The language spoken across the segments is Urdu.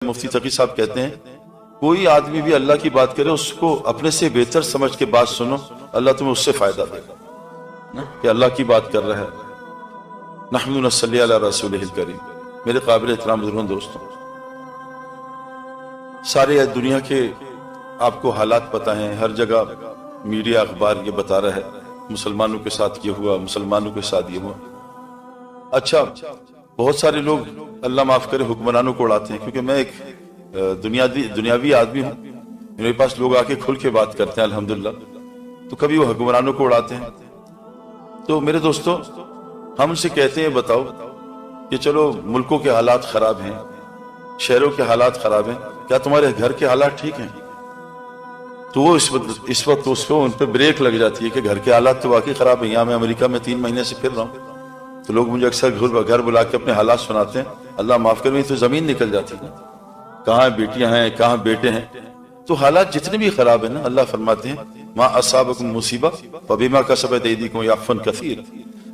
مفتی تقی صاحب کہتے ہیں کوئی آدمی بھی اللہ کی بات کرے اس کو اپنے سے بہتر سمجھ کے بات سنو، اللہ تمہیں اس سے فائدہ دے گا کہ اللہ کی بات کر رہا ہے۔ نحن نصلی علی رسولہ الکریم۔ میرے قابل احترام بزرگوں دوستوں، سارے دنیا کے آپ کو حالات پتہ ہیں، ہر جگہ میڈیا اخبار یہ بتا رہا ہے مسلمانوں کے ساتھ یہ ہوا، مسلمانوں کے ساتھ یہ ہوا۔ اچھا، بہت سارے لوگ اللہ معاف کرے حکمرانوں کو اڑاتے ہیں، کیونکہ میں ایک دنیاوی آدمی ہوں، میرے پاس لوگ آ کے کھل کے بات کرتے ہیں الحمدللہ، تو کبھی وہ حکمرانوں کو اڑاتے ہیں۔ تو میرے دوستو، ہم ان سے کہتے ہیں بتاؤ کہ چلو ملکوں کے حالات خراب ہیں، شہروں کے حالات خراب ہیں، کیا تمہارے گھر کے حالات ٹھیک ہیں؟ تو وہ اس وقت اس کو ان پہ بریک لگ جاتی ہے کہ گھر کے حالات تو واقعی خراب ہیں۔ یہاں میں امریکہ میں 3 مہینے سے پھر رہا ہوں، تو لوگ مجھے اکثر گھر بلا کے اپنے حالات سناتے ہیں، اللہ معاف کرے تو زمین نکل جاتی ہے، کہاں بیٹیاں ہیں کہاں بیٹے ہیں۔ تو حالات جتنے بھی خراب ہیں نا، اللہ فرماتے ہیں ما اصابکم مصیبہ فبما کسبت ایدیکم یعفو عن کثیر،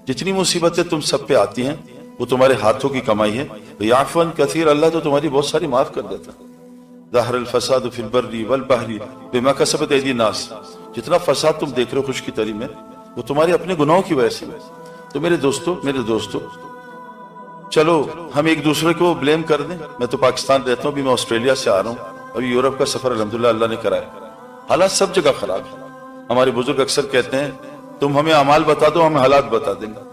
جتنی مصیبتیں تم سب پہ آتی ہیں وہ تمہارے ہاتھوں کی کمائی ہے، یعفو عن کثیر، اللہ تو تمہاری بہت ساری معاف کر دیتا ہے۔ ظہر الفساد فی البر والبحر بما کسبت ایدی الناس، جتنا فساد تم دیکھ رہے ہو خشکی تری میں وہ تمہارے اپنے گناہوں کی وجہ سے۔ تو میرے دوستو چلو ہم ایک دوسرے کو بلیم کر دیں۔ میں تو پاکستان رہتا ہوں، ابھی میں آسٹریلیا سے آ رہا ہوں، ابھی یورپ کا سفر الحمدللہ اللہ نے کرایا۔ حالات سب جگہ خراب ہیں۔ ہمارے بزرگ اکثر کہتے ہیں تم ہمیں اعمال بتا دو ہم حالات بتا دیں گے،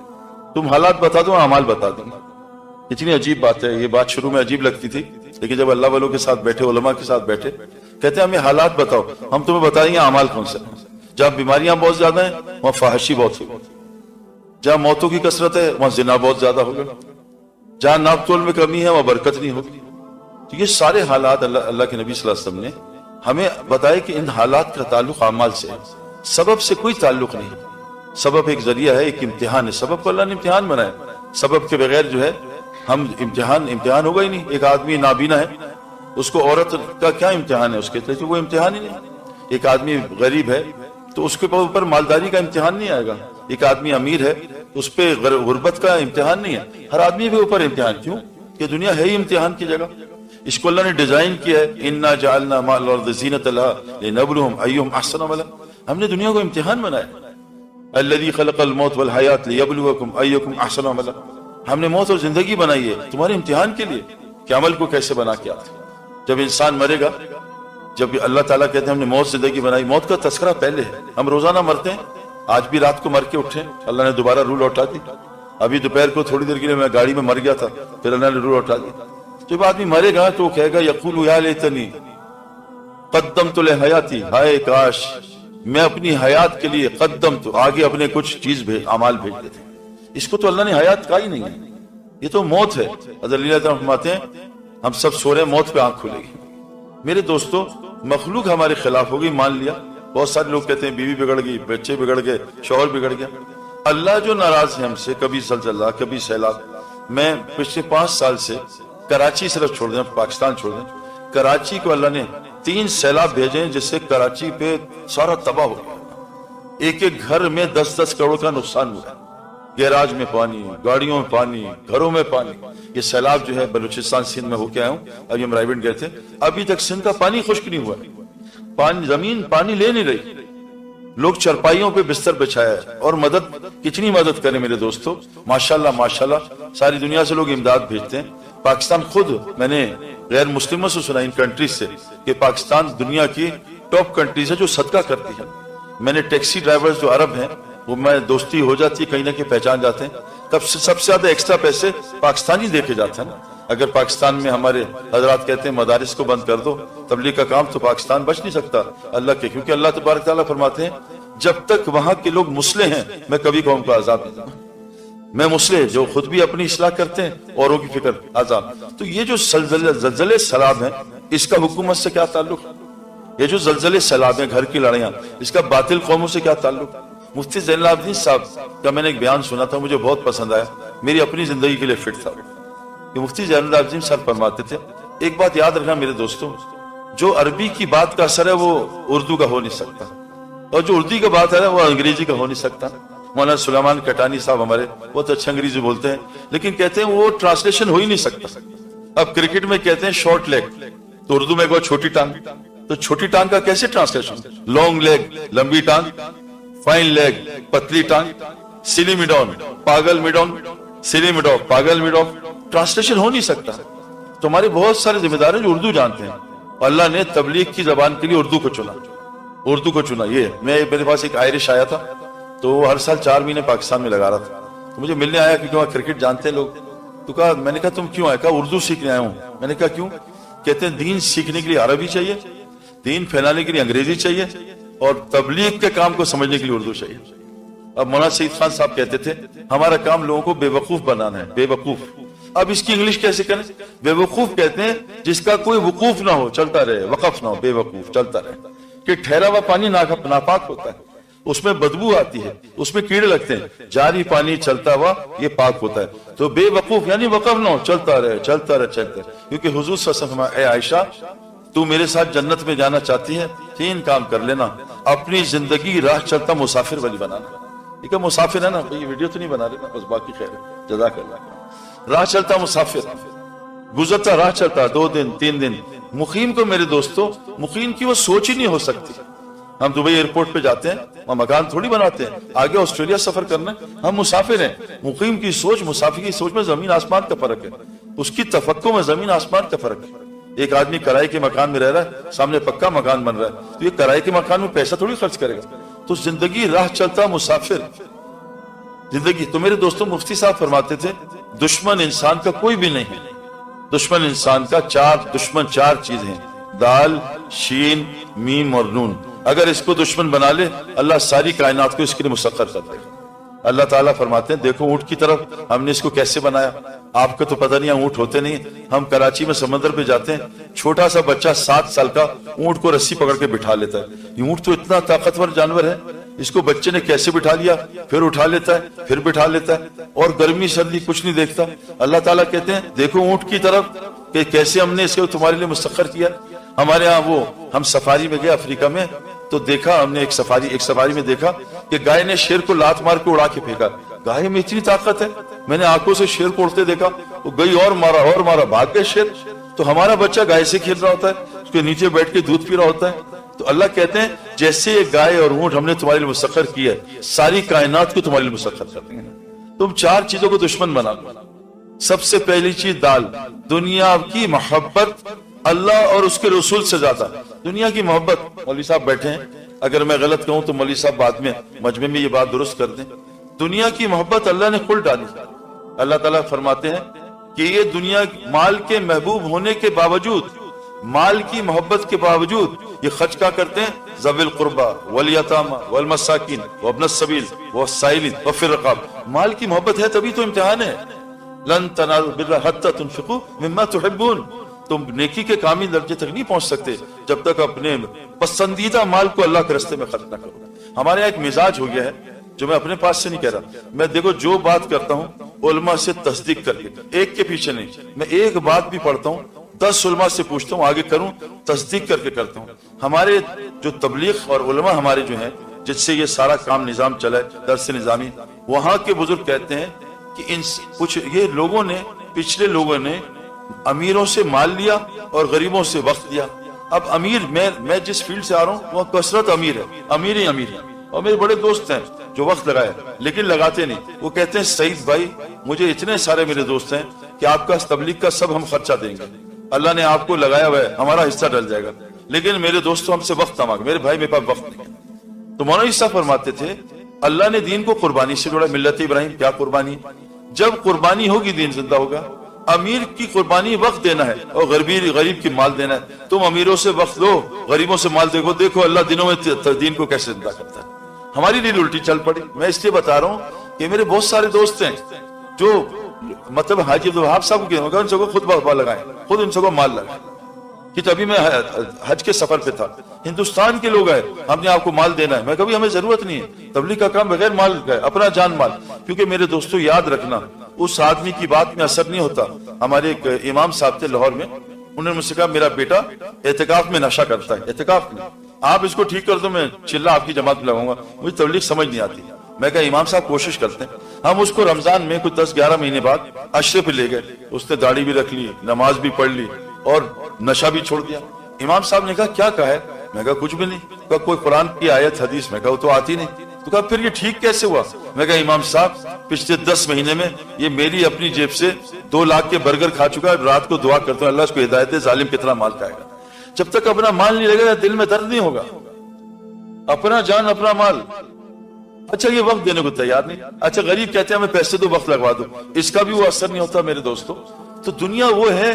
تم حالات بتا دو ہم اعمال بتا دیں گے۔ اتنی عجیب بات ہے، یہ بات شروع میں عجیب لگتی تھی، لیکن جب اللہ والوں کے ساتھ بیٹھے، علماء کے ساتھ بیٹھے، کہتے ہیں ہمیں حالات بتاؤ ہم تمہیں بتائیں گے اعمال کون سے۔ جہاں بیماریاں بہت زیادہ ہیں وہاں فحاشی بہت ہوگی، جہاں موتوں کی کثرت ہے وہاں زنا بہت زیادہ ہوگا، جہاں ناپ تول میں کمی ہے وہاں برکت نہیں ہوگی۔ تو یہ سارے حالات اللہ کے نبی صلی اللہ علیہ وسلم نے ہمیں بتائے کہ ان حالات کا تعلق اعمال سے ہے، سبب سے کوئی تعلق نہیں۔ سبب ایک ذریعہ ہے، ایک امتحان ہے، سبب کو اللہ نے امتحان بنایا، سبب کے بغیر جو ہے ہم امتحان ہوگا ہی نہیں۔ ایک آدمی نابینا ہے، اس کو عورت کا کیا امتحان ہے اس کے لیے؟ تو وہ امتحان ہی نہیں۔ ایک آدمی غریب ہے تو اس کے اوپر مالداری کا امتحان نہیں آئے گا۔ ایک آدمی امیر ہے اس پہ غربت کا امتحان نہیں ہے۔ ہر آدمی کے اوپر امتحان، کیوں کہ دنیا ہے ہی امتحان کی جگہ۔ اس کو اللہ نے ڈیزائن کیا ہے، انا جعلنا ما الارض زینۃ لها لنبلوہم ایہم احسن عملا، ہم نے دنیا کو امتحان بنایا۔ الذی خلق الموت والحیات لیبلوکم ایہم احسن عملا، ہم نے موت اور زندگی بنائی ہے تمہارے امتحان کے لیے کہ عمل کو کیسے بنا کے آتے۔ جب انسان مرے گا، جب اللہ تعالیٰ کہتے ہیں ہم نے موت زندگی بنائی، موت کا تذکرہ پہلے ہے۔ ہم روزانہ مرتے ہیں، آج بھی رات کو مر کے اٹھے، اللہ نے دوبارہ روح لوٹا دی۔ ابھی دوپہر کو تھوڑی دیر کے لیے میں گاڑی میں مر گیا تھا، پھر اللہ نے روح لوٹا دی۔ جب آدمی مرے گا تو وہ کہے گا یقول یا لیتنی قدمت لحیاتی، ہائے کاش میں اپنی حیات کے لیے قدمت، آگے اپنے کچھ چیز اعمال بھیج دیتے۔ اس کو تو اللہ نے حیات کہا ہی نہیں ہے، یہ تو موت ہے۔ حضرت علی اللہ فرماتے ہیں ہم سب سو رہے ہیں، موت پہ آنکھ کھلے گی۔ میرے دوستو، مخلوق ہمارے خلاف ہوگی، مان لیا۔ بہت سارے لوگ کہتے ہیں بیوی بگڑ گئی، بچے بگڑ گئے، شوہر بگڑ گیا۔ اللہ جو ناراض ہے ہم سے، کبھی زلزلہ کبھی سیلاب۔ میں پچھلے 5 سال سے کراچی صرف چھوڑ دیں، پاکستان چھوڑ دیں، کراچی کو اللہ نے 3 سیلاب بھیجے جس سے کراچی پہ سارا تباہ ہو گیا۔ ایک ایک گھر میں 10-10 کروڑ کا نقصان ہوا، گیراج میں پانی، گاڑیوں میں پانی، گھروں میں پانی۔ یہ سیلاب جو ہے بلوچستان سندھ میں ہو کے آئے ہوں، ابھی ہم رائیونڈ گئے تھے، ابھی تک سندھ کا پانی خشک نہیں ہوا، زمین پانی لے نہیں رہی۔ لوگ چرپائیوں پہ بستر بچھایا ہے، اور مدد کتنی مدد کریں میرے دوستو، ماشاءاللہ ماشاءاللہ ساری دنیا سے لوگ امداد بھیجتے ہیں۔ پاکستان خود، میں نے غیر مسلموں سے سنا ان کنٹریز سے کہ پاکستان دنیا کی ٹاپ کنٹریز ہے جو صدقہ کرتی ہے۔ میں نے ٹیکسی ڈرائیورز جو عرب ہیں، وہ میں دوستی ہو جاتی ہے، کہیں نہ کہیں پہچان جاتے ہیں، تب سے سب سے زیادہ ایکسٹرا پیسے پاکستانی دیکھے جاتے ہیں نا۔ اگر پاکستان میں ہمارے حضرات کہتے ہیں مدارس کو بند کر دو، تبلیغ کا کام، تو پاکستان بچ نہیں سکتا اللہ کے، کیونکہ اللہ تبارک تعالیٰ فرماتے ہیں جب تک وہاں کے لوگ مسلح ہیں میں کبھی قوم کو عذاب نہیں دوں گا۔ میں مسلح جو خود بھی اپنی اصلاح کرتے ہیں، اوروں کی فکر عذاب۔ تو یہ جو زلزلے سیلاب ہیں، اس کا حکومت سے کیا تعلق؟ یہ جو زلزلے سیلاب ہیں، گھر کی لڑائیاں، اس کا باطل قوموں سے کیا تعلق؟ مفتی زین العابدین صاحب کا میں نے ایک بیان سنا تھا، مجھے بہت پسند آیا، میری اپنی زندگی کے لیے فٹ تھا۔ کہ مفتی زین العابدین صاحب فرماتے تھے ایک بات یاد رکھنا میرے دوستوں، جو عربی کی بات کا اثر ہے وہ اردو کا ہو نہیں سکتا، اور جو اردو کا بات ہے وہ انگریزی کا ہو نہیں سکتا۔ مولانا سلیمان کٹانی صاحب ہمارے بہت اچھا انگریزی بولتے ہیں، لیکن کہتے ہیں وہ ٹرانسلیشن ہو ہی نہیں سکتا۔ اب کرکٹ میں کہتے ہیں شارٹ لیگ، تو اردو میں کہو چھوٹی ٹانگ، تو چھوٹی ٹانگ کا کیسے ٹرانسلیشن؟ لانگ لیگ لمبی ٹانگ، فائن لیگ پتلی ٹانگ، سلی میڈون پاگل میڈون، سلی میڈو پاگل میڈو، ٹرانسلیشن ہو نہیں سکتا۔ تو ہمارے بہت سارے ذمہ دار ہیں جو اردو جانتے ہیں، اور اللہ نے تبلیغ کی زبان کے لیے اردو کو چنا، اردو کو چنا۔ یہ میرے پاس ایک آئرش آیا تھا، تو وہ ہر سال 4 مہینے پاکستان میں لگا رہا تھا، تو مجھے ملنے آیا کیونکہ وہاں کرکٹ جانتے ہیں لوگ، تو کہا، میں نے کہا تم کیوں آئے؟ کہا اردو سیکھنے آیا ہوں۔ میں نے کہا کیوں؟ کہتے ہیں دین سیکھنے کے لیے عربی چاہیے، دین پھیلانے کے لیے انگریزی چاہیے، اور تبلیغ کے کام کو سمجھنے کے لیے اردو چاہیے۔ اب مولانا سعید خان صاحب کہتے تھے ہمارا کام لوگوں کو بے وقوف بنانا ہے، بے وقوف۔ اب اس کی انگلش کیسے کریں؟ بے وقوف کہتے ہیں جس کا کوئی وقوف نہ ہو، چلتا رہے، وقف نہ ہو، بے وقوف چلتا رہے۔ کہ ٹھہرا ہوا پانی ناپاک ہوتا ہے، اس میں بدبو آتی ہے، اس میں کیڑے لگتے ہیں، جاری پانی چلتا ہوا یہ پاک ہوتا ہے۔ تو بے وقوف یعنی وقف نہ ہو، چلتا رہے، چلتا رہے، چلتا رہے۔ کیونکہ حضور صلی اللہ علیہ وسلم، اے عائشہ تو میرے ساتھ جنت میں جانا چاہتی ہے، 3 کام کر لینا، اپنی زندگی راہ چلتا مسافر والی بنانا۔ ٹھیک ہے، مسافر ہے نا، یہ ویڈیو تو نہیں بنا رہے نا، بس باقی خیر ہے، جزاک اللہ۔ راہ چلتا مسافر، گزرتا راہ چلتا 2 دن 3 دن۔ مقیم کو میرے دوستو، مقیم کی وہ سوچ ہی نہیں ہو سکتی۔ ہم دبئی ایئرپورٹ پہ جاتے ہیں، وہاں مکان تھوڑی بناتے ہیں، آگے آسٹریلیا سفر کرنا ہے، ہم مسافر ہیں۔ مقیم کی سوچ، مسافر کی سوچ میں زمین آسمان کا فرق ہے، اس کی تفکر میں زمین آسمان کا فرق ہے۔ ایک آدمی کرائے کے مکان میں رہ رہا ہے، سامنے پکا مکان بن رہا ہے، تو یہ کرائے کے مکان میں پیسہ تھوڑی خرچ کرے گا۔ تو زندگی راہ چلتا مسافر زندگی۔ تو میرے دوستوں، مفتی صاحب فرماتے تھے دشمن انسان کا کوئی بھی نہیں ہے، دشمن انسان کا 4 چیزیں ہیں، دال، شین، میم اور نون۔ اگر اس کو دشمن بنا لے، اللہ ساری کائنات کو اس کے لیے مسخر کر دے گا۔ اللہ تعالیٰ فرماتے ہیں دیکھو اونٹ کی طرف ہم نے اس کو کیسے بنایا۔ آپ کو تو پتہ نہیں اونٹ ہوتے نہیں، ہم کراچی میں سمندر پہ جاتے ہیں، چھوٹا سا بچہ 7 سال کا اونٹ کو رسی پکڑ کے بٹھا لیتا ہے۔ یہ اونٹ تو اتنا طاقتور جانور ہے، اس کو بچے نے کیسے بٹھا لیا، پھر اٹھا لیتا ہے، پھر بٹھا لیتا ہے، اور گرمی سردی کچھ نہیں دیکھتا۔ اللہ تعالیٰ کہتے ہیں دیکھو اونٹ کی طرف کہ کیسے ہم نے اس کو تمہارے لیے مسخر کیا۔ ہمارے ہاں ہم سفاری میں گئے افریقہ میں، تو دیکھا ہم نے ایک سفاری میں دیکھا کہ گائے نے شیر کو لات مار کے اڑا کے پھینکا۔ گائے میں اتنی طاقت ہے، میں نے آنکھوں سے شیر کو اڑتے دیکھا، وہ گئی اور مارا، بھاگ گئے شیر۔ تو ہمارا بچہ گائے سے کھیل رہا ہوتا ہے، اس کے نیچے بیٹھ کے دودھ پی رہا ہوتا ہے۔ تو اللہ کہتے ہیں جیسے یہ گائے اور اونٹ ہم نے تمہارے لیے مسخر کیا ہے، ساری کائنات کو تمہارے لیے مسخر کر دیں گے۔ تم 4 چیزوں کو دشمن بنا لو۔ سب سے پہلی چیز دال، دنیا کی محبت اللہ اور اس کے رسول سے زیادہ۔ دنیا کی محبت، مولوی صاحب بیٹھے ہیں، اگر میں غلط کہوں تو مولوی صاحب بعد میں مجمع میں یہ بات درست کر دیں۔ دنیا کی محبت اللہ نے کھل ڈالی۔ اللہ تعالیٰ فرماتے ہیں کہ یہ دنیا مال کے محبوب ہونے کے باوجود، مال کی محبت کے باوجود یہ خرچ کیا کرتے ہیں؟ ذوی القربى والیتامى والمساکین وابن السبیل والسائلین وفی الرقاب۔ مال کی محبت ہے تبھی تو امتحان ہے۔ لن تنالوا البر حتى تنفقوا مما تحبون۔ تم نیکی کے کامل درجے تک نہیں پہنچ سکتے جب تک اپنے پسندیدہ مال کو اللہ کے راستے میں خرچ نہ کرو۔ ہمارے یہاں ایک مزاج ہو گیا ہے جو میں اپنے پاس سے نہیں کہہ رہا، میں دیکھو جو بات کرتا ہوں علماء سے تصدیق کر کے، ایک کے پیچھے نہیں، میں ایک بات بھی پڑھتا ہوں 10 علماء سے پوچھتا ہوں آگے کروں، تصدیق کر کے کرتا ہوں۔ ہمارے جو تبلیغ اور علماء ہمارے جو ہیں جس سے یہ سارا کام نظام چلا ہے، درس نظامی، وہاں کے بزرگ کہتے ہیں کہ کچھ یہ لوگوں نے، پچھلے لوگوں نے امیروں سے مال لیا اور غریبوں سے وقت لیا۔ اب امیر، میں جس فیلڈ سے آ رہا ہوں وہ کثرت امیر ہے، امیر ہی امیر ہے، اور میرے بڑے دوست ہیں جو وقت لگائے لیکن لگاتے نہیں۔ وہ کہتے ہیں سعید بھائی مجھے اتنے سارے میرے دوست ہیں کہ آپ کا تبلیغ کا سب ہم خرچہ دیں گے، اللہ نے آپ کو لگایا ہوا ہے، ہمارا حصہ ڈل جائے گا، لیکن میرے دوستوں ہم سے وقت نہ مانگے۔ میرے بھائی میرے پاس وقت نہیں ہے۔ تو مولانا صاحب فرماتے تھے اللہ نے دین کو قربانی سے جوڑا۔ ملت ابراہیم کیا قربانی؟ جب قربانی ہوگی دین زندہ ہوگا۔ امیر کی قربانی وقت دینا ہے اور غریب کی مال دینا ہے۔ تم امیروں سے وقت لو، غریبوں سے مال دیکھو اللہ دنوں میں دین کو کیسے زندہ کرتا ہے۔ ہماری ریل الٹی چل پڑی۔ میں اس لیے بتا رہا ہوں کہ میرے بہت سارے دوست ہیں جو مطلب حاجی عبدالوہاب صاحب کو ان سب کو خود لگائیں، خود ان سب کو مال لگائیں۔ کہ ابھی میں حج کے سفر پہ تھا، ہندوستان کے لوگ ہیں، ہم نے آپ کو مال دینا ہے۔ میں کبھی ہمیں ضرورت نہیں ہے، تبلیغ کا کام بغیر مال کا ہے، اپنا جان مال۔ کیونکہ میرے دوستو یاد رکھنا اس آدمی کی بات میں اثر نہیں ہوتا۔ ہمارے ایک امام صاحب تھے لاہور میں، انہوں نے مجھ سے کہا میرا بیٹا اعتکاف میں نشہ کرتا ہے، اعتکاف میں آپ اس کو ٹھیک کر دو، میں چلہ آپ کی جماعت میں لگاؤں گا، مجھے تبلیغ سمجھ نہیں آتی۔ میں کہا امام صاحب کوشش کرتے ہیں. ہم اس کو رمضان میں کچھ 10-11 مہینے بعد عشرے پہ لے گئے. اس نے داڑھی بھی رکھ لی, نماز بھی پڑھ لی اور نشہ بھی چھوڑ دیا. امام صاحب نے کہا کیا کہا ہے؟ میں کہا کچھ بھی نہیں. کہا کوئی قرآن کی آیت حدیث؟ میں کہا وہ تو آتی نہیں. تو کہا پھر یہ ٹھیک کیسے ہوا؟ میں کہا امام صاحب پچھلے 10 مہینے میں یہ میری اپنی جیب سے 2 لاکھ کے برگر کھا چکا ہے. رات کو دعا کرتا ہوں اللہ اس کو ہدایت دے, ظالم کتنا مال کھائے گا. جب تک اپنا مال نہیں لگے گا دل میں درد نہیں ہوگا. اپنا جان اپنا مال. اچھا یہ وقت دینے کو تیار نہیں. اچھا غریب کہتے ہیں ہمیں پیسے دو وقت لگوا دو, اس کا بھی وہ اثر نہیں ہوتا میرے دوستوں. تو دنیا وہ ہے,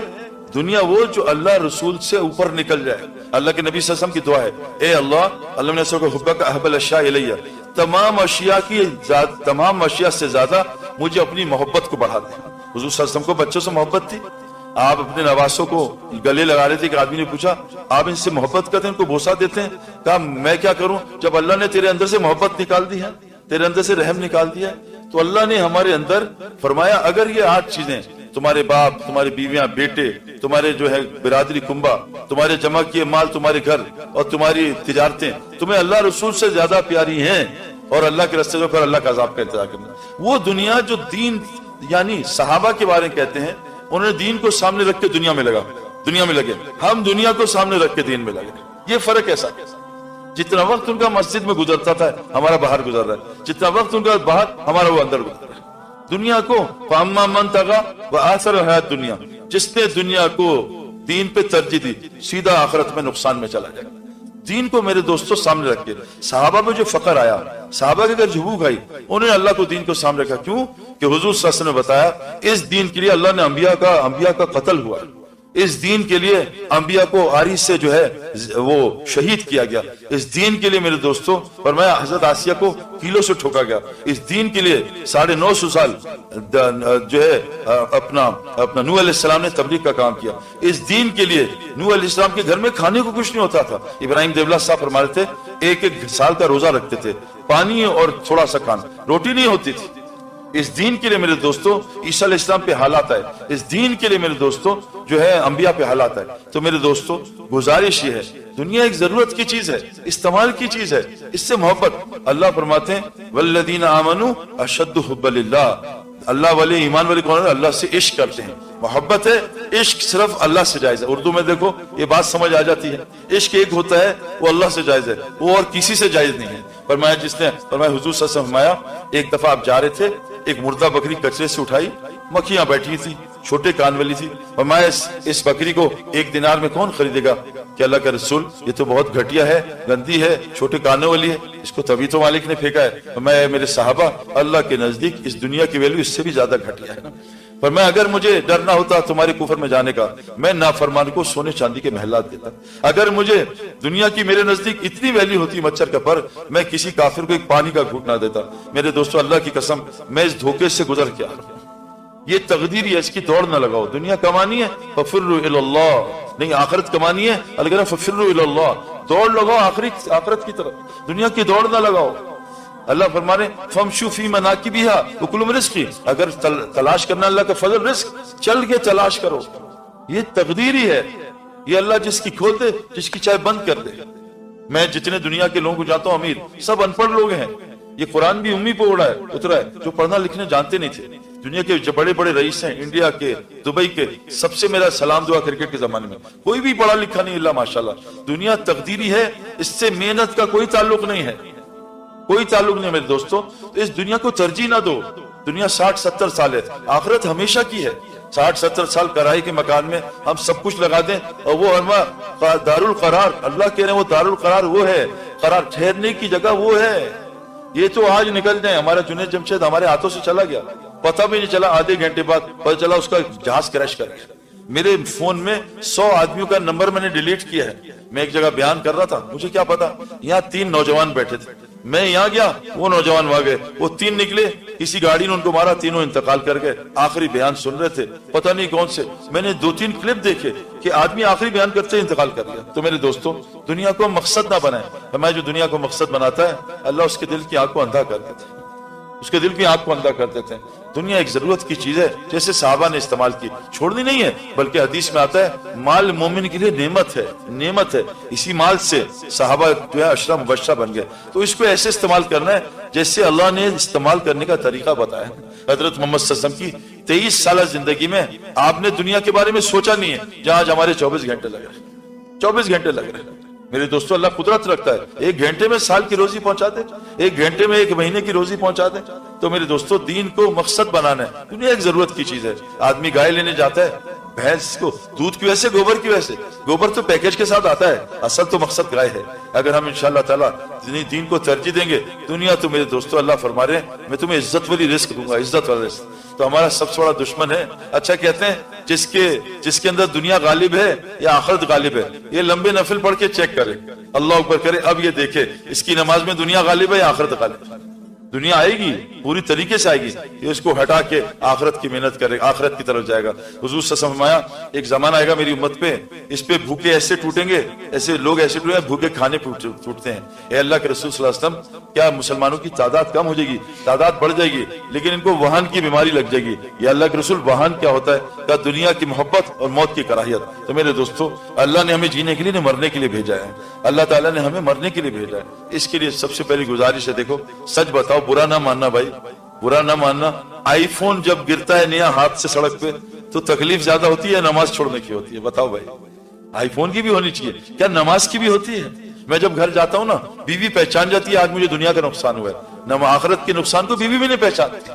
دنیا وہ جو اللہ رسول سے اوپر نکل جائے. اللہ کے نبی صلی اللہ علیہ وسلم کی دعا ہے, اے اللہ نے سو کہ حبک احب الاشیاء الیہ, تمام اشیاء سے زیادہ مجھے اپنی محبت کو بڑھا دیں. حضور صلی اللہ علیہ وسلم کو بچوں سے محبت تھی. آپ اپنے نواسوں کو گلے لگا رہے تھے. ایک آدمی نے پوچھا آپ ان سے محبت کرتے ہیں, ان کو بوسہ دیتے ہیں؟ کہا میں کیا کروں جب اللہ نے تیرے اندر سے محبت نکال دی ہے, تیرے اندر سے رحم نکال دیا ہے. تو اللہ نے ہمارے اندر فرمایا اگر یہ 8 چیزیں, تمہارے باپ, تمہاری بیویاں, بیٹے, تمہارے جو ہے برادری کنبہ, تمہارے جمع کیے مال, تمہارے گھر اور تمہاری تجارتیں تمہیں اللہ رسول سے زیادہ پیاری ہیں, اور اللہ کے راستے میں پھر اللہ کا عذاب کا انتظار کرنا. وہ دنیا جو دین, یعنی صحابہ کے بارے میں کہتے ہیں انہوں نے دین کو سامنے رکھ کے دنیا میں لگے. ہم دنیا کو سامنے رکھ کے دین میں لگے. یہ فرق ایسا, جتنا وقت ان کا مسجد میں گزرتا تھا ہمارا باہر گزر رہا ہے, جتنا وقت ان کا باہر ہمارا وہ اندر گزر رہا ہے. دنیا کو فاما من طغى وآثر الحیات دنیا, جس نے دنیا کو دین پہ ترجیح دی سیدھا آخرت میں نقصان میں چلا جائے. دین کو میرے دوستوں سامنے رکھ کے, صحابہ پہ جو فقر آیا, صحابہ کے گھر جو بھوک آئی, انہوں نے اللہ کو دین کو سامنے رکھا. کیوں کہ حضور صلی اللہ علیہ وسلم نے بتایا اس دین کے لیے اللہ نے انبیاء کا قتل ہوا, اس دین کے لیے انبیاء کو آری سے جو ہے وہ شہید کیا گیا. اس دین کے لیے میرے دوستوں فرمایا حضرت آسیہ کو کیلوں سے ٹھوکا گیا. اس دین کے لیے 950 سال جو ہے اپنا نوح علیہ السلام نے تبلیغ کا کام کیا. اس دین کے لیے نوح علیہ السلام کے گھر میں کھانے کو کچھ نہیں ہوتا تھا. ابراہیم دیولہ صاحب فرما رہے تھے 1 سال کا روزہ رکھتے تھے, پانی اور تھوڑا سا کھانا, روٹی نہیں ہوتی تھی. اس دین کے لیے میرے دوستوں عیسیٰ علیہ السلام پہ حالات آئے, اس دین کے لیے میرے دوستوں جو ہے انبیاء پہ حالات آئے. تو میرے دوستوں گزارش یہ ہے, دنیا ایک ضرورت کی چیز ہے, استعمال کی چیز ہے, اس سے محبت. اللہ فرماتے ہیں والذین آمنوا اشد حبا للہ, اللہ والے ایمان والے کون ہیں؟ اللہ سے عشق کرتے ہیں. محبت ہے, عشق صرف اللہ سے جائز ہے. اردو میں دیکھو یہ بات سمجھ آ جاتی ہے. عشق ایک ہوتا ہے وہ اللہ سے جائز ہے, وہ اور کسی سے جائز نہیں ہے. فرمایا جس نے فرمایا حضور صلی اللہ علیہ وسلم فرمایا ایک دفعہ آپ جا رہے تھے, ایک مردہ بکری کچرے سے اٹھائی, مکھیاں بیٹھی تھی, چھوٹے کان والی تھی. فرمایا اس بکری کو 1 دینار میں کون خریدے گا؟ کہ اللہ کا رسول یہ تو بہت گھٹیا ہے, گندی ہے, چھوٹے کانوں والی ہے, اس کو تبھی تو مالک نے پھینکا ہے. میں میرے صحابہ اللہ کے نزدیک اس دنیا کی ویلیو اس سے بھی زیادہ گھٹیا ہے. پر میں اگر مجھے ڈر نہ ہوتا تمہارے کفر میں جانے کا, میں نافرمان کو سونے چاندی کے محلات دیتا. اگر مجھے دنیا کی میرے نزدیک اتنی ویلیو ہوتی مچھر کا پر, میں کسی کافر کو ایک پانی کا گھونٹ نہ دیتا. میرے دوستو اللہ کی قسم میں اس دھوکے سے گزر کے آ رہا ہوں. یہ تقدیر ہے, اس کی دوڑ نہ لگاؤ. دنیا کمانی ہے ففروا الی اللہ, نہیں آخرت کمانی ہے. اللہ کہہ رہا ففروا الی اللہ, دوڑ لگاؤ آخرت کی طرف, دنیا کی دوڑ نہ لگاؤ. اللہ فرما رہے فمشوا فی مناکبہا وکلوا من رزقہ, اگر تلاش کرنا اللہ کا فضل رزق, چل کے تلاش کرو. یہ تقدیر ہی ہے, یہ اللہ جس کی کھول دے جس کی چاہے بند کر دے. میں جتنے دنیا کے لوگوں کو جانتا ہوں امیر سب ان پڑھ لوگ ہیں. یہ قرآن بھی امی پہ اترا ہے جو پڑھنا لکھنے جانتے نہیں تھے. دنیا کے جو بڑے بڑے رئیس ہیں, انڈیا کے, دبئی کے, سب سے میرا سلام دعا کرکٹ کے زمانے میں کوئی بھی پڑھا لکھا نہیں اللہ ماشاءاللہ. دنیا تقدیری ہے, اس سے محنت کا کوئی تعلق نہیں ہے, کوئی تعلق نہیں میرے دوستوں. تو اس دنیا کو ترجیح نہ دو. دنیا 60-70 سال ہے, آخرت ہمیشہ کی ہے. 60-70 سال کرائے کے مکان میں ہم سب کچھ لگا دیں اور وہ دارالقرار, اللہ کہہ رہے ہیں وہ دارالقرار وہ ہے, قرار ٹھہرنے کی جگہ وہ ہے. یہ تو آج نکل جائیں. ہمارا جنید جمشید ہمارے ہاتھوں سے چلا گیا, پتہ بھی نہیں چلا, آدھے گھنٹے بعد پتہ چلا اس کا جہاز کریش کر گیا. میرے فون میں 100 آدمیوں کا نمبر میں نے ڈیلیٹ کیا ہے. میں ایک جگہ بیان کر رہا تھا, مجھے کیا پتا یہاں 3 نوجوان بیٹھے تھے. میں یہاں گیا, وہ نوجوان وہاں گئے, وہ 3 نکلے, کسی گاڑی نے ان کو مارا, تینوں انتقال کر گئے. آخری بیان سن رہے تھے, پتہ نہیں کون سے. میں نے 2-3 کلپ دیکھے کہ آدمی آخری بیان کرتے انتقال کر گیا. تو میرے دوستوں دنیا کو مقصد نہ بنائیں. ہمیں جو دنیا کو مقصد بناتا ہے اللہ اس کے دل کی آنکھ کو اندھا کر دیتا ہے. اس کے دل کی آنکھ کو اندھا کر دیتے ہیں۔ دنیا ایک ضرورت کی چیز ہے، جیسے صحابہ نے استعمال کی، چھوڑنی نہیں ہے، بلکہ حدیث میں آتا ہے مال مومن کے لیے نعمت ہے، نعمت ہے۔ اسی مال سے صحابہ جو ہے عشرہ مبشرہ بن گئے، تو اس کو ایسے استعمال کرنا ہے جیسے اللہ نے استعمال کرنے کا طریقہ بتایا ہے۔ حضرت محمد صلی اللہ علیہ وسلم کی 23 سالہ زندگی میں آپ نے دنیا کے بارے میں سوچا نہیں ہے، جہاں ہمارے 24 گھنٹے لگ رہے ہیں، 24 گھنٹے لگ رہے ہیں۔ میرے دوستو، اللہ قدرت رکھتا ہے، 1 گھنٹے میں سال کی روزی پہنچا دے، 1 گھنٹے میں 1 مہینے کی روزی پہنچا دے۔ تو میرے دوستو، دین کو مقصد بنانا ہے، دنیا ایک ضرورت کی چیز ہے۔ آدمی گائے لینے جاتا ہے، بھینس کو دودھ کی وجہ سے، گوبر کی وجہ سے، گوبر تو پیکیج کے ساتھ آتا ہے، اصل تو مقصد گائے ہے۔ اگر ہم انشاءاللہ تعالیٰ دین کو ترجیح دیں گے، دنیا تو میرے دوستو اللہ فرما رہے ہیں میں تمہیں عزت والی رزق دوں گا، عزت والا رزق۔ تو ہمارا سب سے بڑا دشمن ہے، اچھا کہتے ہیں جس کے اندر دنیا غالب ہے یا آخرت غالب ہے، یہ لمبے نفل پڑھ کے چیک کرے، اللہ اکبر کرے، اب یہ دیکھے اس کی نماز میں دنیا غالب ہے یا آخرت غالب ہے۔ دنیا آئے گی، پوری طریقے سے آئے گی، یہ اس کو ہٹا کے آخرت کی محنت کرے، آخرت کی طرف جائے گا۔ حضور صلی اللہ علیہ وسلم فرمایا ایک زمانہ آئے گا میری امت پہ، اس پہ بھوکے ایسے ٹوٹیں گے، ایسے لوگ ایسے ٹوٹیں گے، بھوکے کھانے ٹوٹتے ہیں۔ اے اللہ کے رسول صلی اللہ علیہ وسلم، کیا مسلمانوں کی تعداد کم ہو جائے گی؟ تعداد بڑھ جائے گی، لیکن ان کو وہن کی بیماری لگ جائے گی۔ یا اللہ کے رسول، وہن کیا ہوتا ہے؟ کیا دنیا کی محبت اور موت کی کراہیت۔ تو میرے دوستو، اللہ نے ہمیں جینے کے لیے نہیں، مرنے کے لیے بھیجا ہے۔ اللہ تعالیٰ نے ہمیں مرنے کے لیے بھیجا ہے۔ اس کے لیے سب سے پہلی گزارش ہے، دیکھو سچ بتاؤ، برا نہ ماننا بھائی، برا نہ ماننا۔ آئی فون جب گرتا ہے نیا ہاتھ سے سڑک پہ تو تکلیف زیادہ ہوتی ہے، نماز چھوڑنے کی ہوتی ہے؟ بتاؤ بھائی، آئی فون کی بھی ہونی چاہیے، کیا نماز کی بھی ہوتی ہے؟ میں جب گھر جاتا ہوں نا، بیوی پہچان جاتی ہے آج مجھے دنیا کا نقصان ہوا ہے، نہ آخرت کے نقصان کو بیوی بھی نہیں پہچانتی۔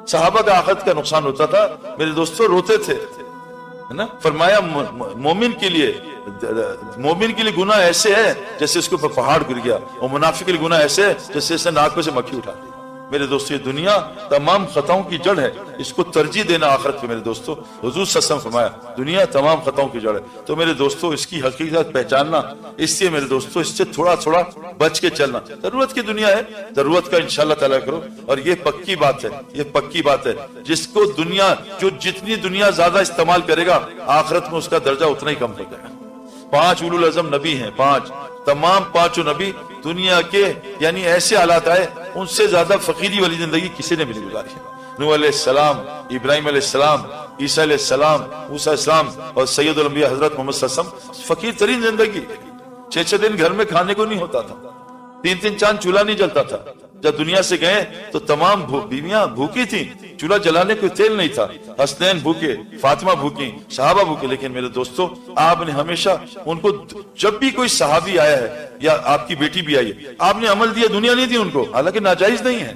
صحابہ کا آخرت کا نقصان ہوتا تھا، میرے دوستوں روتے تھے، ہے نا؟ فرمایا مومن کے لیے گناہ ایسے ہے جیسے اس کے اوپر پہاڑ گر گیا، اور منافق کے لیے گناہ ایسے ہے جیسے اسے ناک میں سے مکھی اٹھا دی۔ میرے دوستو، یہ دنیا تمام خطاؤں کی جڑ ہے، اس کو ترجیح دینا آخرت پہ۔ میرے دوستو، حضور صلی اللہ علیہ وسلم فرمایا دنیا تمام خطاؤں کی جڑ ہے۔ تو میرے دوستو، اس کی حقیقت پہچاننا، اس سے میرے دوستو اس سے تھوڑا تھوڑا بچ کے چلنا۔ ضرورت کی دنیا ہے، ضرورت کا انشاءاللہ تعالیٰ کرو، اور یہ پکی بات ہے، یہ پکی بات ہے، جس کو دنیا جتنی دنیا زیادہ استعمال کرے گا، آخرت میں اس کا درجہ اتنا ہی کم ہو جائے گا۔ 5 اولو العزم نبی ہیں، 5، تمام 5 نبی دنیا کے یعنی ایسے حالات آئے، ان سے زیادہ فقیری والی زندگی کسی نے بھی نہیں گزاری ہے۔ نوح علیہ السلام، ابراہیم علیہ السلام، عیسیٰ علیہ السلام، موسیٰ علیہ السلام، اور سید الانبیاء حضرت محمد صلی اللہ علیہ وسلم، فقیر ترین زندگی۔ 6 دن گھر میں کھانے کو نہیں ہوتا تھا، 3 چاند چولہا نہیں جلتا تھا۔ جب دنیا سے گئے تو تمام بیویاں بھوکی تھیں، چولہا جلانے کو تیل نہیں تھا، حسنین بھوکے، فاطمہ بھوکی، صحابہ بھوکے۔ لیکن میرے دوستو، آپ نے ہمیشہ ان کو، جب بھی کوئی صحابی آیا ہے یا آپ کی بیٹی بھی آئی ہے، آپ نے عمل دیا، دنیا نہیں دی ان کو، حالانکہ ناجائز نہیں ہے۔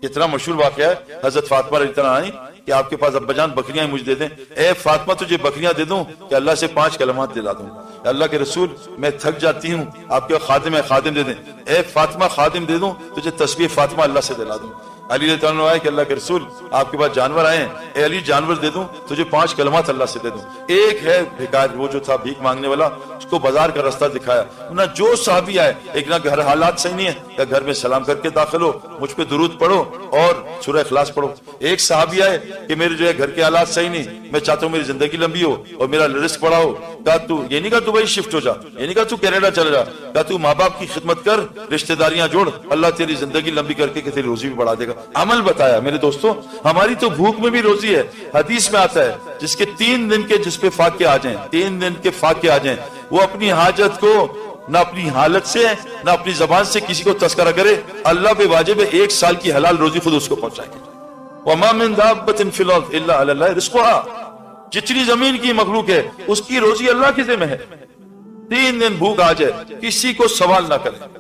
اتنا مشہور واقعہ ہے، حضرت فاطمہ رضی اللہ عنہا آئی کہ آپ کے پاس ابا جان بکریاں مجھے دے دیں۔ اے فاطمہ، تجھے بکریاں دے دوں کہ اللہ سے 5 کلمات دلا دوں؟ اللہ کے رسول، میں تھک جاتی ہوں، آپ کے خادم ہے، خادم دے دیں۔ اے فاطمہ، خادم دے دوں تجھے تسبیح فاطمہ اللہ سے دلا دوں؟ علی رضی اللہ عنہ آئے کہ اللہ کے رسول، آپ کے پاس جانور آئے ہیں، اے علی جانور دے دوں تجھے 5 کلمات اللہ سے دے دوں؟ ایک ہے بھیکار، وہ جو تھا بھیک مانگنے والا، اس کو بازار کا راستہ دکھایا۔ نہ جو صحابی آئے، ایک نہ گھر حالات صحیح نہیں ہے، یا گھر میں سلام کر کے داخل ہو، مجھ پہ درود پڑھو اور سورہ اخلاص پڑھو۔ ایک صحابی آئے کہ میرے جو ہے گھر کے حالات صحیح نہیں، میں چاہتا ہوں میری زندگی لمبی ہو اور میرا رزق بڑا ہو۔ کہا تو یہ نہیں کہا تو بھائی شفٹ ہو جا، یہ نہیں کہا تو کینیڈا چلا جا، کہا تو ماں باپ کی خدمت کر، رشتہ داریاں جوڑ، اللہ تیری زندگی لمبی کر کے تیری روزی بھی بڑھا دے گا۔ عمل بتایا۔ میرے دوستو، ہماری تو بھوک میں بھی روزی ہے۔ حدیث میں آتا ہے جس کے 3 دن کے جس پہ فاقے آ جائیں، 3 دن کے فاقے آ جائیں، وہ اپنی حاجت کو نہ اپنی حالت سے نہ اپنی زبان سے کسی کو تذکرہ کرے، اللہ پہ واجب ہے 1 سال کی حلال روزی خود اس کو پہنچائے گی۔ وَمَا مِن دَابَّةٍ فِي الْأَرْضِ إِلَّا عَلَى اللَّهِ رِزْقُهَا، جتنی زمین کی مخلوق ہے اس کی روزی اللہ کے ذمہ ہے۔ 3 دن بھوک آ جائے، کسی کو سوال نہ کرے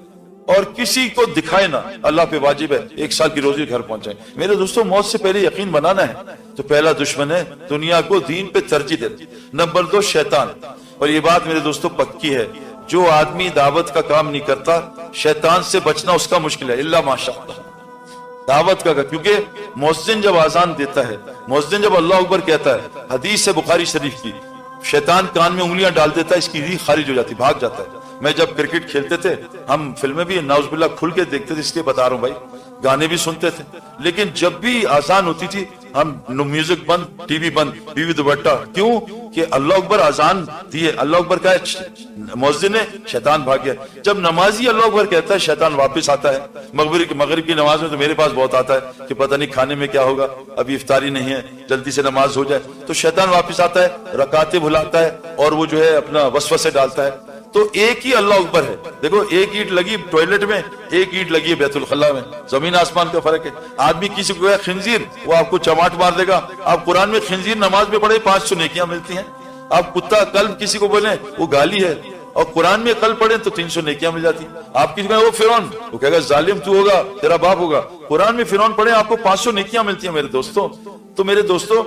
اور کسی کو دکھائے نہ، اللہ پہ واجب ہے 1 سال کی روزی گھر پہنچائے۔ میرے دوستوں، موت سے پہلے یقین بنانا ہے تو پہلا دشمن ہے دنیا کو دین پہ ترجیح دینا، نمبر 2 شیطان۔ اور یہ بات میرے دوستوں پکی ہے، جو آدمی دعوت کا کام نہیں کرتا، شیطان سے بچنا اس کا مشکل ہے، الا ماشاء اللہ۔ دعوت کا، کیونکہ مؤذن جب اذان دیتا ہے، مؤذن جب اللہ اکبر کہتا ہے، حدیث ہے بخاری شریف کی، شیطان کان میں انگلیاں ڈال دیتا ہے، اس کی ریح خارج ہو جاتی، بھاگ جاتا ہے۔ میں جب کرکٹ کھیلتے تھے، ہم فلمیں بھی ناؤز باللہ کھل کے دیکھتے تھے، اس لیے بتا رہا ہوں بھائی، گانے بھی سنتے تھے، لیکن جب بھی آزان ہوتی تھی ہم میوزک بند, ٹی وی بند, بیوی دوپٹہ. کیوں کہ اللہ اکبر اذان دیے, اللہ اکبر کا مؤذن نے, شیطان بھاگ گیا. جب نمازی اللہ اکبر کہتا ہے شیطان واپس آتا ہے. مغرب کی نماز میں تو میرے پاس بہت آتا ہے کہ پتہ نہیں کھانے میں کیا ہوگا, ابھی افطاری نہیں ہے, جلدی سے نماز ہو جائے. تو شیطان واپس آتا ہے, رکعتیں بھلاتا ہے اور وہ جو ہے اپنا وسوسے ڈالتا ہے. تو ایک ہی اللہ اکبر ہے. دیکھو ایک اینٹ لگی ٹوائلٹ میں, ایک اینٹ لگی ہے بیت الخلا میں, زمین آسمان کا فرق ہے. آدمی کسی کو خنزیر, وہ آپ کو چماٹ مار دے گا. آپ قرآن میں خنزیر نماز میں پڑھے 500 نیکیاں ملتی ہیں. آپ کتا کلب کسی کو بولیں وہ گالی ہے, اور قرآن میں کل پڑھیں تو 300 نیکیاں مل جاتی. آپ کسی کو وہ فرعون, وہ کہے گا ظالم تو ہوگا, تیرا باپ ہوگا. قرآن میں فرعون پڑھیں آپ کو 500 نیکیاں ملتی ہیں میرے دوستوں. تو میرے دوستوں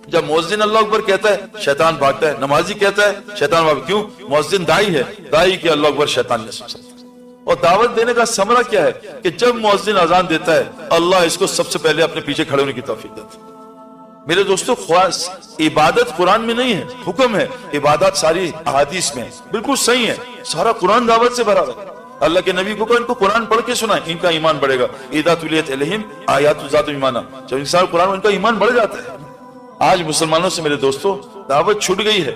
جب مؤذن اللہ اکبر کہتا ہے شیطان بھاگتا ہے, نمازی کہتا ہے شیطان بھاگتا ہے. کیوں؟ مؤذن دائی ہے, دائی کہ اللہ اکبر شیطان نہیں سن سکتا. اور دعوت دینے کا ثمرہ کیا ہے کہ جب مؤذن اذان دیتا ہے اللہ اس کو سب سے پہلے اپنے پیچھے کھڑے ہونے کی توفیق دیتا ہے. میرے دوستوں عبادت قرآن میں نہیں ہے, حکم ہے. عبادت ساری احادیث میں بالکل صحیح ہے, سارا قرآن دعوت سے بھرا ہے. اللہ کے نبی کو ان کو قرآن پڑھ کے سنائیں, ان کا ایمان بڑھے گا. اذا تلیت علیہم آیات ذات ایمانا, جب انسان قرآن ان کا ایمان بڑھ جاتا ہے. آج مسلمانوں سے میرے دوستوں دعوت چھوٹ گئی ہے.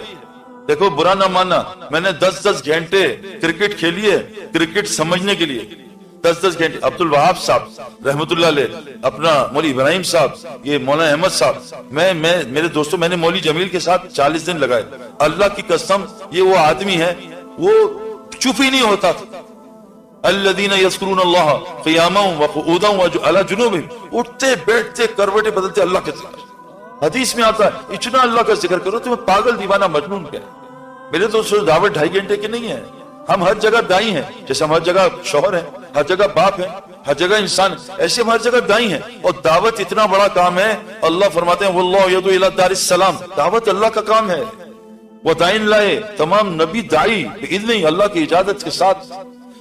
دیکھو برا نہ ماننا, میں نے 10 گھنٹے کرکٹ کھیلی ہے کرکٹ سمجھنے کے لیے. 10 گھنٹے. عبد الوہاب صاحب رحمت اللہ علیہ, اپنا مولوی ابراہیم صاحب, یہ مولانا احمد صاحب, میں میرے دوستوں میں نے مولوی جمیل کے ساتھ 40 دن لگائے. اللہ کی قسم یہ وہ آدمی ہے وہ چپ ہی نہیں ہوتا تھا. الذین یذکرون اللہ قیاما وقعودا وعلی جنوبہم, اٹھتے بیٹھتے کروٹیں بدلتے اللہ کے ذکر. حدیث میں آتا ہے اتنا اللہ کا ذکر کرو تمہیں پاگل دیوانہ مجنون کہے. میرے دوستوں دعوت 2.5 گھنٹے کی نہیں ہے. ہم ہر جگہ دائی ہیں, جیسے ہم ہر جگہ شوہر ہیں, ہر جگہ باپ ہیں, ہر جگہ انسان, ایسے ہم ہر جگہ دائی ہیں. اور دعوت اتنا بڑا کام ہے, اللہ فرماتے ہیں واللہ یدعو الی دار السلام, دعوت اللہ کا کام ہے. وہ دائن لائے تمام نبی دائی باذن اللہ کی اجازت کے ساتھ.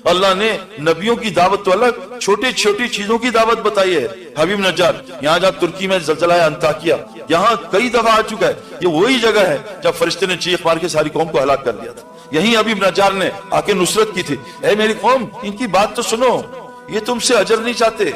اللہ نے نبیوں کی دعوت تو الگ, چھوٹی چھوٹی چیزوں کی دعوت بتائی ہے. حبیب نجار یہاں جب ترکی میں زلزلہ انطاکیہ, یہاں کئی دفعہ آ چکا ہے. یہ وہی جگہ ہے جب فرشتے نے چیخ مار کے ساری قوم کو ہلاک کر دیا تھا. یہیں حبیب نجار نے آ کے نصرت کی تھی. اے میری قوم ان کی بات تو سنو, یہ تم سے اجر نہیں چاہتے,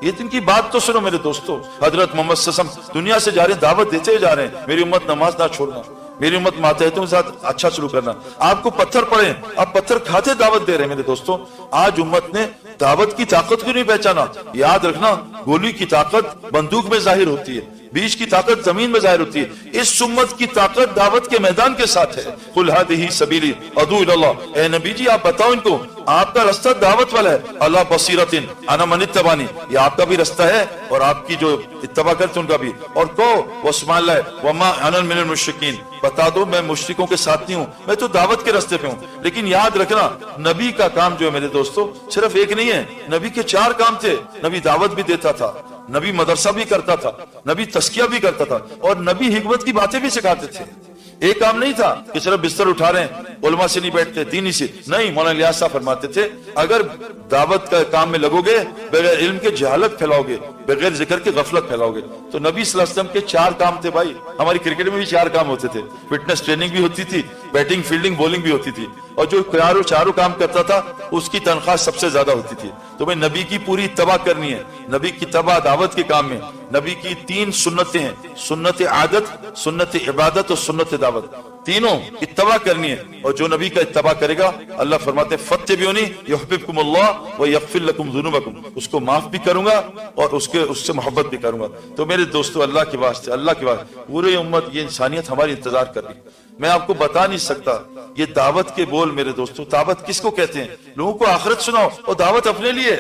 یہ ان کی بات تو سنو. میرے دوستوں حضرت محمد صلی اللہ علیہ وسلم دنیا سے جا رہے ہیں, دعوت دیتے جا رہے ہیں, میری امت نماز نہ چھوڑنا, میری امت ماتحتوں کے ساتھ اچھا سلوک کرنا. آپ کو پتھر پڑے, آپ پتھر کھاتے دعوت دے رہے ہیں. میرے دوستوں آج امت نے دعوت کی طاقت کو نہیں پہچانا. یاد رکھنا گولی کی طاقت بندوق میں ظاہر ہوتی ہے, بیج کی طاقت زمین میں ظاہر ہوتی ہے. اس امت کی طاقت دعوت کے میدان کے ساتھ ہے. قل ھذہ سبیلی ادعو الی اللہ, اے نبی جی آپ بتاؤ ان کو آپ کا رستہ دعوت والا ہے. اللہ بصیرۃ انا من اتبعنی, یہ آپ کا بھی رستہ ہے اور آپ کی جو اتباع کرتے ان کا بھی. اور کو واسمع اللہ وما انا من المشرکین, بتا دو میں مشرکوں کے ساتھ نہیں ہوں, میں تو دعوت کے راستے پہ ہوں. لیکن یاد رکھنا نبی کا کام جو ہے میرے دوستوں صرف ایک نہیں ہے, نبی کے 4 کام تھے. نبی دعوت بھی دیتا تھا, نبی مدرسہ بھی کرتا تھا, نبی تزکیہ بھی کرتا تھا, اور نبی حکمت کی باتیں بھی سکھاتے تھے. ایک کام نہیں تھا کہ صرف بستر اٹھا رہے ہیں, علماء سے نہیں بیٹھتے, دینی سے نہیں. مولانا الیاس صاحب فرماتے تھے اگر دعوت کا کام میں لگو گے بغیر علم کے جہالت پھیلاؤ گے, بغیر ذکر کے غفلت پھیلاؤ گے. تو نبی صلی اللہ علیہ وسلم کے 4 کام تھے بھائی. ہماری کرکٹ میں بھی 4 کام ہوتے تھے, فٹنس ٹریننگ بھی ہوتی تھی, بیٹنگ فیلڈنگ بولنگ بھی ہوتی تھی, اور جو چاروں کام کرتا تھا اس کی تنخواہ سب سے زیادہ ہوتی تھی. تو میں نبی کی پوری اتباع کرنی ہے. نبی کی اتباع دعوت کے کام میں نبی کی 3 سنتیں ہیں, سنت عادت, سنت عبادت اور سنت دعوت, تینوں اتباع کرنی ہے. اور جو نبی کا اتباع کرے گا اللہ فرماتے ہیں فاتبعونی یحببکم اللہ ویغفر لکم ذنوبکم, اس کو معاف بھی کروں گا اور اس سے محبت بھی کروں گا. تو میرے دوستو اللہ کے واسطے, اللہ کے واسطے پوری امت, یہ انسانیت ہماری انتظار کر رہی ہے. میں آپ کو بتا نہیں سکتا یہ دعوت کے بول. میرے دوستو دعوت کس کو کہتے ہیں؟ لوگوں کو آخرت سناؤ, اور دعوت اپنے لیے.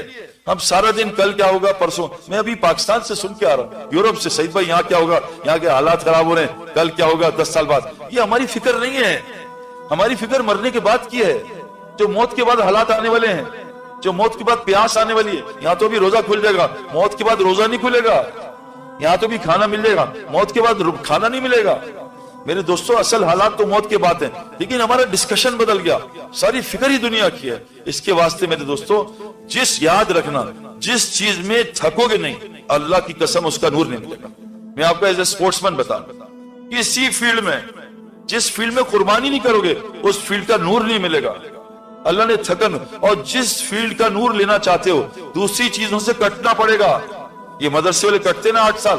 ہم سارا دن کل کیا ہوگا پرسوں, میں ابھی پاکستان سے سن کے آ رہا ہوں, یورپ سے, سعید بھائی یہاں کیا ہوگا, یہاں کے حالات خراب ہو رہے ہیں, کل کیا ہوگا 10 سال بعد. یہ ہماری فکر نہیں ہے. ہماری فکر مرنے کے بعد کی ہے, جو موت کے بعد حالات آنے والے ہیں, جو موت کے بعد پیاس آنے والی ہے. یہاں تو بھی روزہ کھل جائے گا, موت کے بعد روزہ نہیں کھلے گا. یہاں تو بھی کھانا مل جائے گا, موت کے بعد کھانا نہیں ملے گا. میرے دوستوں اصل حالات تو موت کے بعد ہیں, لیکن ہمارا ڈسکشن بدل گیا, ساری فکر ہی دنیا کی ہے. اس کے واسطے میرے دوستوں یاد رکھنا جس چیز میں تھکو گے نہیں اللہ کی قسم اس کا نور نہیں ملے گا. میں آپ کو ایز اے اسپورٹس مین بتا, کسی فیلڈ میں جس فیلڈ میں قربانی نہیں کرو گے اس فیلڈ کا نور نہیں ملے گا. اللہ نے تھکن, اور جس فیلڈ کا نور لینا چاہتے ہو دوسری چیزوں سے کٹنا پڑے گا. یہ مدرسے والے کٹتے نا 8 سال,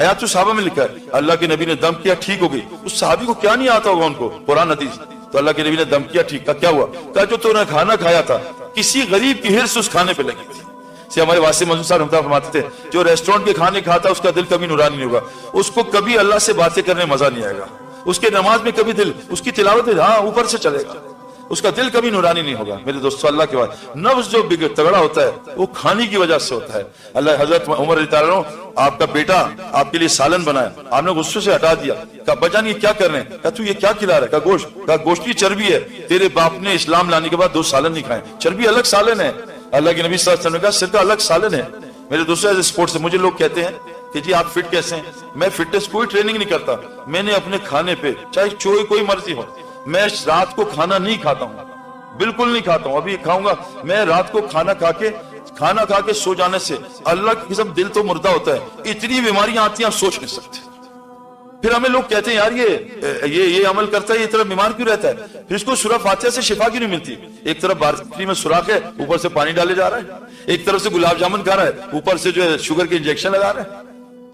حیات الصحابہ میں لکھا ہے اللہ کے نبی نے دم کیا ٹھیک ہو گئی. اس صحابی کو کیا نہیں آتا ہوگا ان کو قرآن حدیث؟ تو اللہ کے نبی نے دم کیا ٹھیک کا کیا ہوا؟ کہا جو تو نے کھانا کھایا تھا کسی غریب کی ہرس اس کھانے پہ لگی تھی. سے ہمارے واسع منظور صاحب رحمۃ اللہ فرماتے تھے جو ریسٹورنٹ کے کھانے کھاتا اس کا دل کبھی نورانی نہیں ہوگا, اس کو کبھی اللہ سے باتیں کرنے میں مزہ نہیں آئے گا, اس کے نماز میں کبھی دل, اس کی تلاوت ہاں اوپر سے چلے گا, اس کا دل کبھی نورانی نہیں ہوگا. میرے دوستو اللہ کے بعد نفس جو تگڑا ہوتا ہے وہ کھانے کی وجہ سے ہوتا ہے. اللہ حضرت عمر رضی اللہ عنہ آپ کا بیٹا آپ کے لیے سالن بنایا, آپ نے غصے سے ہٹا دیا, کہا بجان یہ کیا کر رہے ہیں؟ کہا تو یہ کیا کھلا رہا ہے؟ کہا گوشت. کہا گوشت کی چربی ہے, تیرے باپ نے اسلام لانے کے بعد 2 سالن نہیں کھائے, چربی الگ سالن ہے. اللہ کے نبی صلی اللہ علیہ وسلم نے کہا سرکہ الگ سالن ہے. میرے دوستو ایز اسپورٹ سے مجھے لوگ کہتے ہیں کہ جی آپ فٹ کیسے ہیں؟ میں فٹنس کوئی ٹریننگ نہیں کرتا, میں نے اپنے کھانے پہ چاہے کوئی مرضی ہو, میں رات کو کھانا نہیں کھاتا ہوں, بالکل نہیں کھاتا ہوں. ابھی کھاؤں گا میں رات کو کھانا کھا کے سو جانے سے اللہ کی قسم دل تو مردہ ہوتا ہے, اتنی بیماریاں آتی ہیں آپ سوچ نہیں سکتے. پھر ہمیں لوگ کہتے ہیں یار یہ عمل کرتا ہے یہ طرف بیمار کیوں رہتا ہے, پھر اس کو سورہ فاتحہ سے شفا کیوں نہیں ملتی؟ ایک طرف بارکی میں سوراخ ہے اوپر سے پانی ڈالے جا رہا ہے, ایک طرف سے گلاب جامن کھا رہا ہے اوپر سے جو ہے شوگر کے انجیکشن لگا رہا ہے.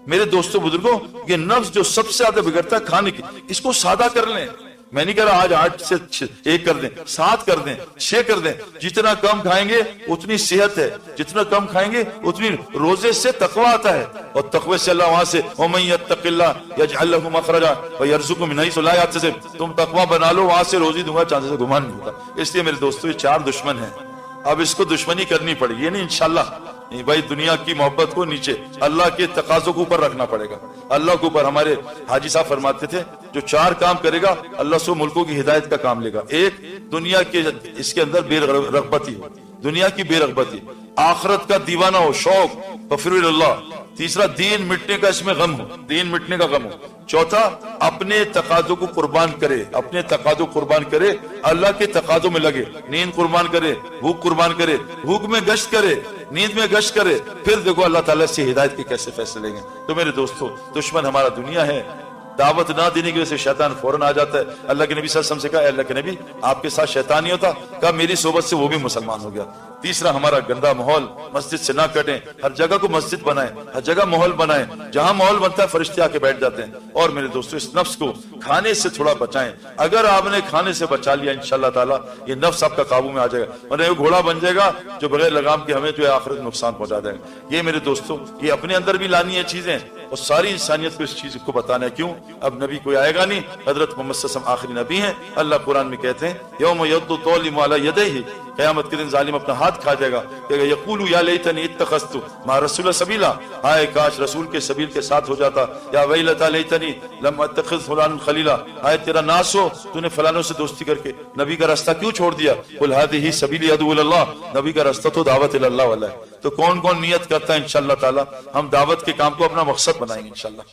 میرے دوستوں بزرگوں یہ نفس جو سب سے زیادہ بگڑتا ہے کھانے کی, اس کو سادہ کر لیں. میں نہیں کہہ رہا آج 8 سے 1 کر دیں, 7 کر دیں, 6 کر دیں. جتنا کم کھائیں گے اتنی صحت ہے, جتنا کم کھائیں گے اتنی روزے سے تقوی آتا ہے, اور تقوی سے اللہ وہاں سے وَمَن يَتَّقِ اللَّهَ يَجْعَلْ لَهُ مَخْرَجًا وَيَرْزُقْهُ مِنْ حَيْثُ لَا يَحْتَسِبُ. تم تقوی بنا لو وہاں سے روزی دوں گا چاند سے گمان نہیں ہوتا. اس لیے میرے دوستو یہ 4 دشمن ہیں, اب اس کو دشمنی کرنی پڑے, یہ نہیں انشاءاللہ بھائی دنیا کی محبت کو نیچے اللہ کے تقاضوں کو اوپر رکھنا پڑے گا. اللہ کو اوپر ہمارے حاجی صاحب فرماتے تھے جو 4 کام کرے گا اللہ سو ملکوں کی ہدایت کا کام لے گا. ایک دنیا کے اس کے اندر بے رغبتی ہو, دنیا کی بے رغبتی, آخرت کا دیوانہ ہو شوق ففر اللہ. تیسرا دین مٹنے کا اس میں غم ہو, دین مٹنے کا غم ہو. چوتھا اپنے تقاضوں کو قربان کرے, اپنے تقاضوں قربان کرے, اللہ کے تقاضوں میں لگے, نیند قربان کرے, بھوک قربان کرے, بھوک میں گشت کرے, نیند میں گشت کرے, پھر دیکھو اللہ تعالیٰ سے ہدایت کے کیسے فیصلے لیں گے. تو میرے دوستو دشمن ہمارا دنیا ہے, دعوت نہ دینے کی وجہ سے شیطان فوراً آ جاتا ہے. اللہ کے نبی صلی اللہ علیہ وسلم سے کہا اے اللہ کے نبی آپ کے ساتھ شیطان نہیں ہوتا؟ کہا میری صحبت سے وہ بھی مسلمان ہو گیا. تیسرا ہمارا گندا ماحول, مسجد سے نہ کٹیں, ہر جگہ کو مسجد بنائیں, ہر جگہ ماحول بنائیں, جہاں ماحول بنتا ہے فرشتے آ کے بیٹھ جاتے ہیں. اور میرے دوستو اس نفس کو کھانے سے تھوڑا بچائیں. اگر آپ نے کھانے سے بچا لیا انشاءاللہ تعالیٰ یہ نفس آپ کا قابو میں آ جائے گا, ورنہ یہ گھوڑا بن جائے گا جو بغیر لگام کے ہمیں جو ہے آخرت نقصان پہنچا دے گا. یہ میرے دوستو یہ اپنے اندر بھی لانی ہے چیزیں, اور ساری انسانیت کو اس چیز کو بتانا ہے. کیوں؟ اب نبی کوئی آئے گا نہیں, حضرت محمد صلی اللہ علیہ وسلم آخری نبی ہیں. اللہ قرآن میں کہتے ہیں یوم یعض الظالم علی یدیہ, قیامت کے دن ظالم اپنا ہاتھ کھا جائے گا, کہے گا یقول یا لیتنی اتخذت مع رسول سبیلا, ہائے کاش رسول کے سبیل کے ساتھ ہو جاتا. یا ویلتا لیتنی لم اتخذ فلان خلیلا, ہائے تیرا ناس ہو تو نے فلانوں سے دوستی کر کے نبی کا راستہ کیوں چھوڑ دیا. قل هذه سبیلی ادعو الی اللہ, نبی کا راستہ تو دعوت الی اللہ والا ہے. تو کون کون نیت کرتا ہے انشاءاللہ تعالی ہم دعوت کے کام کو اپنا مقصد بنائیں گے انشاءاللہ.